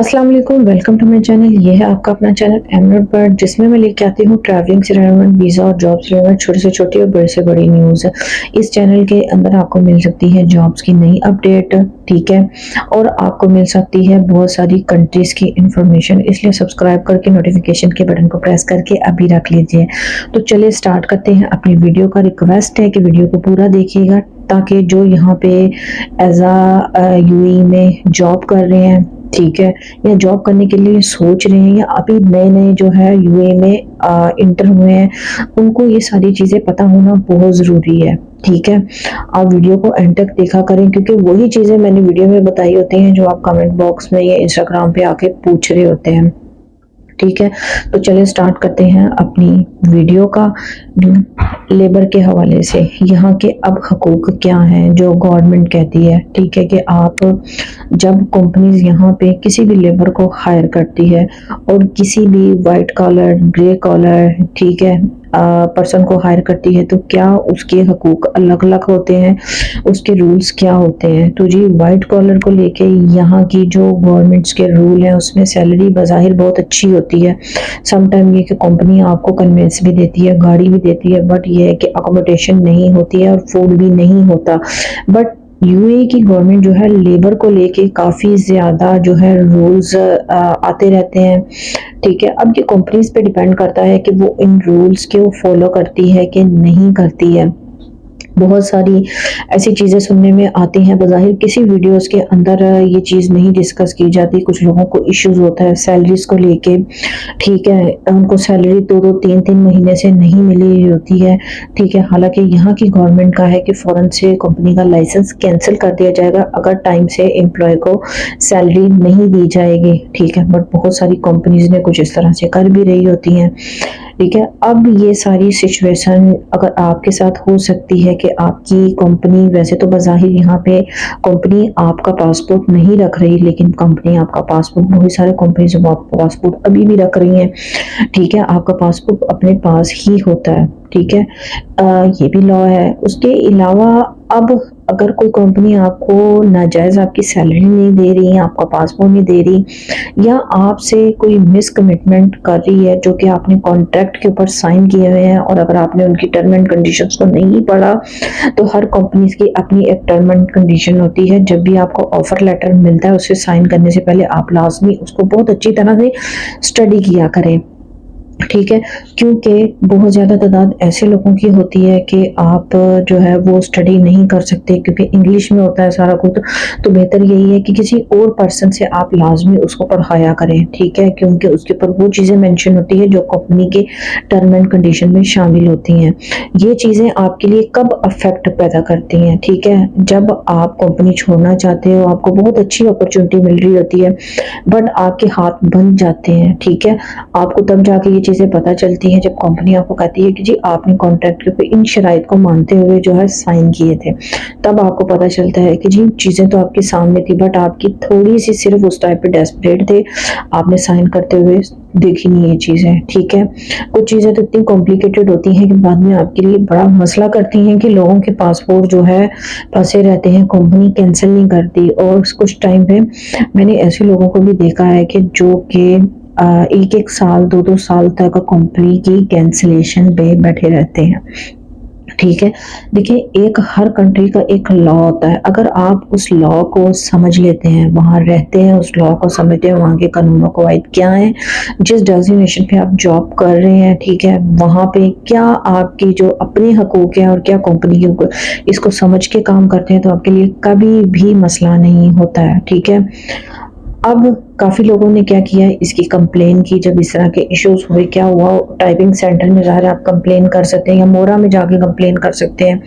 अस्सलाम वालेकुम, welcome to my channel. ये है आपका अपना चैनल एमरेट बर्ड, जिसमें मैं लेके आती हूँ ट्रैवलिंग से रिलेटेड, वीज़ा और जॉब से रिलेटेड छोटी से छोटी और बड़े से बड़ी न्यूज़। इस चैनल के अंदर आपको मिल सकती है जॉब्स की नई अपडेट, ठीक है, और आपको मिल सकती है बहुत सारी कंट्रीज़ की इंफॉर्मेशन। इसलिए सब्सक्राइब करके नोटिफिकेशन के बटन को प्रेस करके अभी रख लीजिए। तो चलिए स्टार्ट करते हैं अपनी वीडियो का। रिक्वेस्ट है कि वीडियो को पूरा देखिएगा, ताकि जो यहाँ पे एज आ यूएई में जॉब कर रहे हैं, ठीक है, या जॉब करने के लिए सोच रहे हैं, या अभी नए नए जो है यूए में इंटर हुए हैं, उनको ये सारी चीज़ें पता होना बहुत ज़रूरी है। ठीक है, आप वीडियो को एंड तक देखा करें, क्योंकि वही चीज़ें मैंने वीडियो में बताई होती हैं जो आप कमेंट बॉक्स में या इंस्टाग्राम पे आके पूछ रहे होते हैं। ठीक है, तो चलिए स्टार्ट करते हैं अपनी वीडियो का। लेबर के हवाले से यहाँ के अब हकूक क्या हैं जो गवर्नमेंट कहती है, ठीक है, कि आप जब कंपनीज यहाँ पे किसी भी लेबर को हायर करती है और किसी भी वाइट कॉलर, ग्रे कॉलर, ठीक है, पर्सन को हायर करती है, तो क्या उसके हकूक अलग अलग होते हैं, उसके रूल्स क्या होते हैं। तो जी, वाइट कॉलर को लेके यहाँ की जो गवर्नमेंट्स के रूल हैं, उसमें सैलरी बज़ाहिर बहुत अच्छी होती है। सम टाइम ये कि कंपनी आपको कन्वेंस भी देती है, गाड़ी भी देती है, बट ये है कि अकोमोडेशन नहीं होती है और फूड भी नहीं होता। बट यूएई की गवर्नमेंट जो है लेबर को लेके काफ़ी ज़्यादा जो है रूल्स आते रहते हैं। ठीक है, अब ये कंपनीज पे डिपेंड करता है कि वो इन रूल्स के वो फॉलो करती है कि नहीं करती है। बहुत सारी ऐसी चीज़ें सुनने में आती हैं, बज़ाहिर किसी वीडियोस के अंदर ये चीज़ नहीं डिस्कस की जाती। कुछ लोगों को इश्यूज होता है सैलरीज को लेके, ठीक है, उनको सैलरी 2-2 3-3 महीने से नहीं मिली होती है। ठीक है, हालांकि यहाँ की गवर्नमेंट का है कि फ़ौरन से कंपनी का लाइसेंस कैंसिल कर दिया जाएगा अगर टाइम से एम्प्लॉय को सैलरी नहीं दी जाएगी। ठीक है, बट बहुत सारी कंपनीज ने कुछ इस तरह से कर भी रही होती हैं। ठीक है, अब ये सारी सिचुएशन अगर आपके साथ हो सकती है कि आपकी कंपनी, वैसे तो बज़ाहिर यहाँ पे कंपनी आपका पासपोर्ट नहीं रख रही, लेकिन कंपनी आपका पासपोर्ट, बहुत सारे कंपनी जो पासपोर्ट अभी भी रख रही हैं, ठीक है, आपका पासपोर्ट अपने पास ही होता है। ठीक है, ये भी लॉ है। उसके अलावा अब अगर कोई कंपनी आपको नाजायज़ आपकी सैलरी नहीं दे रही, आपका पासपोर्ट नहीं दे रही, या आपसे कोई मिस कमिटमेंट कर रही है जो कि आपने कॉन्ट्रैक्ट के ऊपर साइन किए हुए हैं, और अगर आपने उनकी टर्म एंड कंडीशंस को नहीं पढ़ा, तो हर कंपनी की अपनी एक टर्म एंड कंडीशन होती है। जब भी आपको ऑफर लेटर मिलता है, उसे साइन करने से पहले आप लाजमी उसको बहुत अच्छी तरह से स्टडी किया करें। ठीक है, क्योंकि बहुत ज़्यादा तादाद ऐसे लोगों की होती है कि आप जो है वो स्टडी नहीं कर सकते, क्योंकि इंग्लिश में होता है सारा कुछ। तो बेहतर यही है कि किसी और पर्सन से आप लाजमी उसको पढ़ाया करें, ठीक है, क्योंकि उसके ऊपर वो चीज़ें मेंशन होती है जो कंपनी के टर्म एंड कंडीशन में शामिल होती हैं। ये चीज़ें आपके लिए कब अफेक्ट पैदा करती हैं, ठीक है, जब आप कंपनी छोड़ना चाहते हो, आपको बहुत अच्छी अपॉर्चुनिटी मिल रही होती है, बट आपके हाथ बंद जाते हैं। ठीक है, आपको तब जाके ये चीज़ें पता चलती हैं जब कंपनी आपको कहती है कि जी आपने कॉन्ट्रैक्ट के ऊपर इन शराइत को मानते हुए जो है साइन किए थे। तब आपको पता चलता है कि जी चीज़ें तो आपके सामने थी, बट आपकी थोड़ी सी सिर्फ उस टाइप पे डेस्परेट थे, आपने साइन करते हुए देखी नहीं ये चीज़ें। ठीक है, कुछ चीज़ें तो इतनी कॉम्प्लिकेटेड होती हैं कि बाद में आपके लिए बड़ा मसला करती हैं कि लोगों के पासपोर्ट जो है फंसे रहते हैं, कंपनी कैंसिल नहीं करती। और कुछ टाइम पे मैंने ऐसे लोगों को भी देखा है कि जो कि एक एक साल, दो दो साल तक कंपनी की कैंसिलेशन पे बैठे रहते हैं। ठीक है, देखिए, एक हर कंट्री का एक लॉ होता है। अगर आप उस लॉ को समझ लेते हैं, वहाँ रहते हैं, उस लॉ को समझते हैं, वहाँ के कानूनों को वाइड क्या है, जिस डेजिग्नेशन पे आप जॉब कर रहे हैं, ठीक है, वहाँ पे क्या आपकी जो अपने हकूक हैं और क्या कंपनी के, इसको समझ के काम करते हैं, तो आपके लिए कभी भी मसला नहीं होता है। ठीक है, अब काफ़ी लोगों ने क्या किया है, इसकी कंप्लेन की। जब इस तरह के इश्यूज हुए, क्या हुआ, टाइपिंग सेंटर में ज़ाहिर आप कंप्लेन कर सकते हैं, या मोरा में जाके कंप्लेन कर सकते हैं।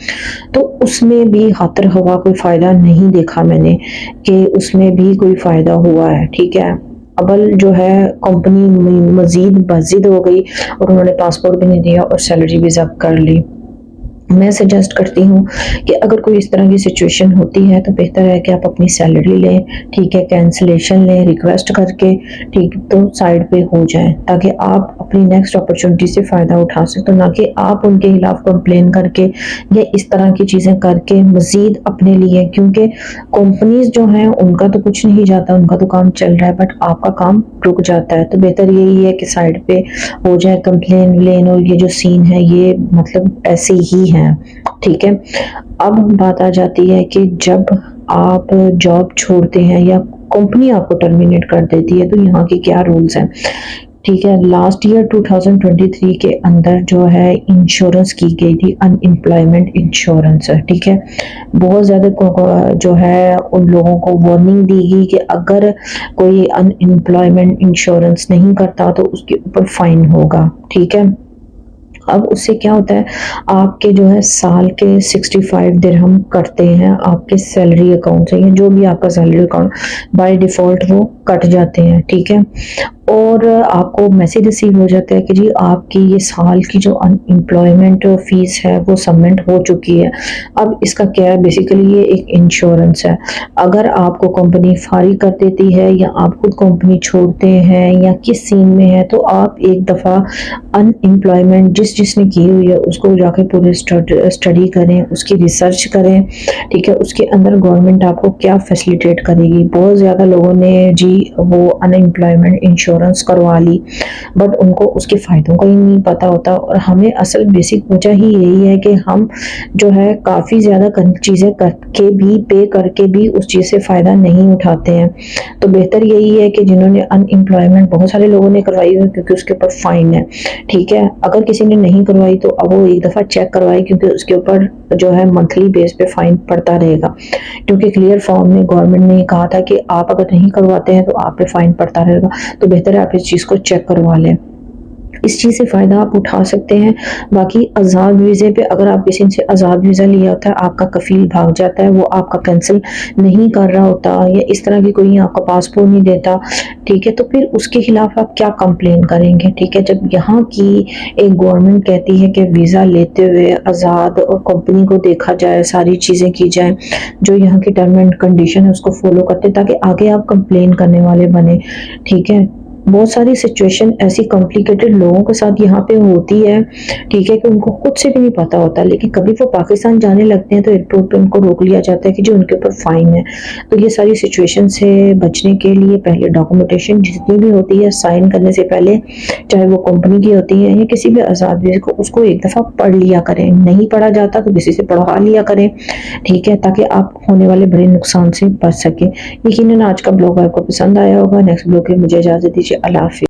तो उसमें भी खातिर हुआ, कोई फ़ायदा नहीं देखा मैंने कि उसमें भी कोई फ़ायदा हुआ है। ठीक है, अबल जो है कंपनी मज़ीद बज़िद हो गई और उन्होंने पासपोर्ट भी नहीं दिया और सैलरी भी ज़ब्त कर ली। मैं सजेस्ट करती हूँ कि अगर कोई इस तरह की सिचुएशन होती है तो बेहतर है कि आप अपनी सैलरी लें, ठीक है, कैंसलेशन लें रिक्वेस्ट करके, ठीक, तो साइड पे हो जाएँ ताकि आप अपनी नेक्स्ट अपॉर्चुनिटी से फ़ायदा उठा सकें, तो ना कि आप उनके खिलाफ कंप्लेन करके या इस तरह की चीज़ें करके मज़ीद अपने लिए, क्योंकि कंपनीज़ जो हैं उनका तो कुछ नहीं जाता, उनका तो काम चल रहा है बट आपका काम रुक जाता है। तो बेहतर यही है कि साइड पे हो जाए कंप्लेन लेन, और ये जो सीन है ये मतलब ऐसे ही है, ठीक है। अब बात आ जाती है कि जब आप जॉब छोड़ते हैं या कंपनी आपको टर्मिनेट कर देती है तो यहाँ के क्या रूल्स हैं, ठीक है। लास्ट ईयर 2023 के अंदर जो है इंश्योरेंस की गई थी, अनएम्प्लॉयमेंट इंश्योरेंस, ठीक है। बहुत ज़्यादा जो है उन लोगों को वार्निंग दी गई कि अगर कोई अनएम्प्लॉयमेंट इंश्योरेंस नहीं करता तो उसके ऊपर फाइन होगा, ठीक है। अब उससे क्या होता है, आपके जो है साल के 65 दिरहम कटते हैं आपके सैलरी अकाउंट से, या जो भी आपका सैलरी अकाउंट बाय डिफ़ॉल्ट वो कट जाते हैं, ठीक है। और आपको मैसेज रिसीव हो जाता है कि जी आपकी ये साल की जो अनएम्प्लॉयमेंट फ़ीस है वो सबमिट हो चुकी है। अब इसका क्या है, बेसिकली ये एक इंश्योरेंस है। अगर आपको कंपनी फारिग कर देती है या आप खुद कंपनी छोड़ते हैं या किस सीन में है, तो आप एक दफ़ा अनएम्प्लॉयमेंट जिसने की हुई है उसको जाके पूरे स्टडी करें, उसकी रिसर्च करें, ठीक है। उसके अंदर गवर्नमेंट आपको क्या फैसिलिटेट करेगी। बहुत ज़्यादा लोगों ने जी वो अनएम्प्लॉयमेंट इंश्योरेंस करवा ली बट उनको उसके फ़ायदों का ही नहीं पता होता, और हमें असल बेसिक वजह ही यही है कि हम जो है काफ़ी ज़्यादा चीज़ें करके भी, पे करके भी उस चीज़ से फ़ायदा नहीं उठाते हैं। तो बेहतर यही है कि जिन्होंने अनएम्प्लॉयमेंट बहुत सारे लोगों ने करवाई है क्योंकि उसके ऊपर फ़ाइन है, ठीक है। अगर किसी ने नहीं करवाई तो अब वो एक दफ़ा चेक करवाए क्योंकि उसके ऊपर जो है मंथली बेस पे फ़ाइन पड़ता रहेगा, क्योंकि क्लियर फॉर्म में गवर्नमेंट ने कहा था कि आप अगर नहीं करवाते हैं तो आप पे फ़ाइन पड़ता रहेगा। तो बेहतर है आप इस चीज़ को चेक करवा लें। इस चीज़ से फ़ायदा आप उठा सकते हैं। बाकी आज़ाद वीज़े पे अगर आप किसी से आज़ाद वीज़ा लिया होता है, आपका कफ़ील भाग जाता है, वो आपका कैंसल नहीं कर रहा होता या इस तरह की कोई आपका पासपोर्ट नहीं देता, ठीक है, तो फिर उसके खिलाफ आप क्या कंप्लेन करेंगे, ठीक है। जब यहाँ की एक गवर्नमेंट कहती है कि वीज़ा लेते हुए आज़ाद और कंपनी को देखा जाए, सारी चीज़ें की जाएँ, जो यहाँ की टर्म एंड कंडीशन है उसको फ़ॉलो करते ताकि आगे आप कंप्लेन करने वाले बने, ठीक है। बहुत सारी सिचुएशन ऐसी कॉम्प्लिकेटेड लोगों के साथ यहाँ पे होती है, ठीक है, कि उनको खुद से भी नहीं पता होता, लेकिन कभी वो पाकिस्तान जाने लगते हैं तो एयरपोर्ट पे उनको रोक लिया जाता है कि जो उनके ऊपर फ़ाइन है। तो ये सारी सिचुएशन से बचने के लिए पहले डॉक्यूमेंटेशन जितनी भी होती है साइन करने से पहले, चाहे वो कंपनी की होती है या किसी भी आज़ाद वीज़े को, उसको एक दफ़ा पढ़ लिया करें। नहीं पढ़ा जाता तो किसी से पढ़वा लिया करें, ठीक है, ताकि आप होने वाले बड़े नुकसान से बच सकें। यकीनन आज का ब्लॉग आपको पसंद आया होगा। नेक्स्ट ब्लॉग में मुझे इजाज़त दीजिए। अल्लाह हाफ़िज़।